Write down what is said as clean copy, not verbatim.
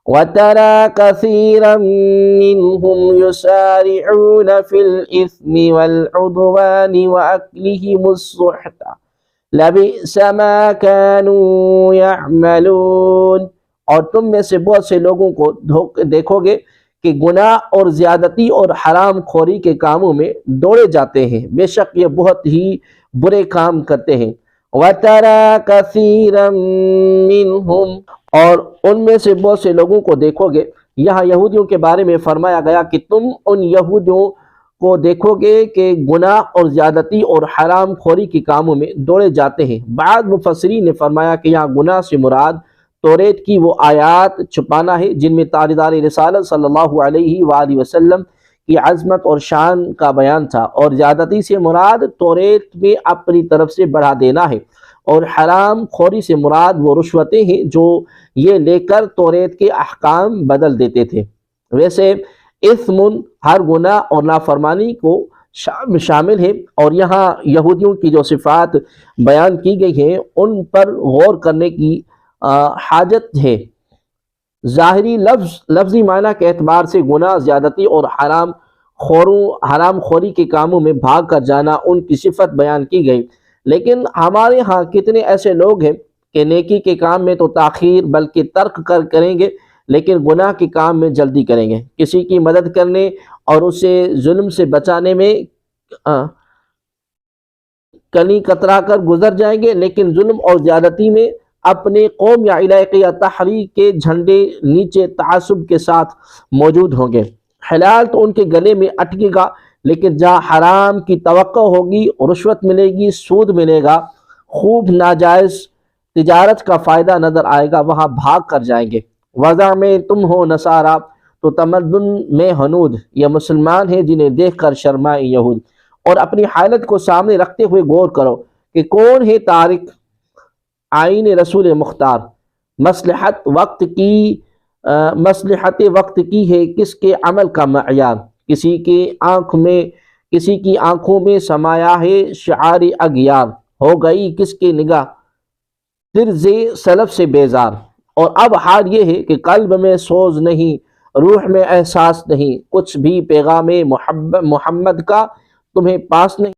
وَتَرَى كَثِيرًا مِّنْهُمْ يُسَارِعُونَ فِي الْإِثْمِ وَالْعُدْوَانِ وَأَكْلِهِمُ السُّحْتَ لَبِئْسَ مَا كَانُوا يَعْمَلُونَ۔ اور تم میں سے بہت سے لوگوں کو دیکھو گے کہ گناہ اور زیادتی اور حرام خوری کے کاموں میں دوڑے جاتے ہیں، بے شک یہ بہت ہی برے کام کرتے ہیں۔ وَتَرَى كَثِيرًا مِّنْهُمْ، اور ان میں سے بہت سے لوگوں کو دیکھو گے۔ یہاں یہودیوں کے بارے میں فرمایا گیا کہ تم ان یہودیوں کو دیکھو گے کہ گناہ اور زیادتی اور حرام خوری کے کاموں میں دوڑے جاتے ہیں۔ بعض مفسرین نے فرمایا کہ یہاں گناہ سے مراد توریت کی وہ آیات چھپانا ہے جن میں تاجدار رسالت صلی اللہ علیہ وآلہ وسلم کی عظمت اور شان کا بیان تھا، اور زیادتی سے مراد توریت میں اپنی طرف سے بڑھا دینا ہے، اور حرام خوری سے مراد وہ رشوتیں ہیں جو یہ لے کر توریت کے احکام بدل دیتے تھے۔ ویسے اثم ہر گناہ اور نافرمانی کو شامل ہے، اور یہاں یہودیوں کی جو صفات بیان کی گئی ہیں ان پر غور کرنے کی حاجت ہے۔ ظاہری لفظی معنی کے اعتبار سے گناہ، زیادتی اور حرام خوری کے کاموں میں بھاگ کر جانا ان کی صفت بیان کی گئی، لیکن ہمارے ہاں کتنے ایسے لوگ ہیں کہ نیکی کے کام میں تو تاخیر بلکہ ترک کریں گے، لیکن گناہ کے کام میں جلدی کریں گے۔ کسی کی مدد کرنے اور اسے ظلم سے بچانے میں کنی کترا کر گزر جائیں گے، لیکن ظلم اور زیادتی میں اپنے قوم یا علاقے یا تحریک کے جھنڈے نیچے تعصب کے ساتھ موجود ہوں گے۔ حلال تو ان کے گلے میں اٹکے گا، لیکن جہاں حرام کی توقع ہوگی، رشوت ملے گی، سود ملے گا، خوب ناجائز تجارت کا فائدہ نظر آئے گا، وہاں بھاگ کر جائیں گے۔ وضع میں تم ہو نصارہ تو تمدن میں ہنود، یہ مسلمان ہیں جنہیں دیکھ کر شرمائے یہود۔ اور اپنی حالت کو سامنے رکھتے ہوئے غور کرو کہ کون ہے تارک آئین رسول مختار، مصلحت وقت کی ہے کس کے عمل کا معیار، کسی کی آنکھوں میں سمایا ہے شعار اغیار، ہو گئی کس کی نگاہ طرز سلف سے بیزار۔ اور اب حال یہ ہے کہ قلب میں سوز نہیں، روح میں احساس نہیں، کچھ بھی پیغام محمد کا تمہیں پاس نہیں۔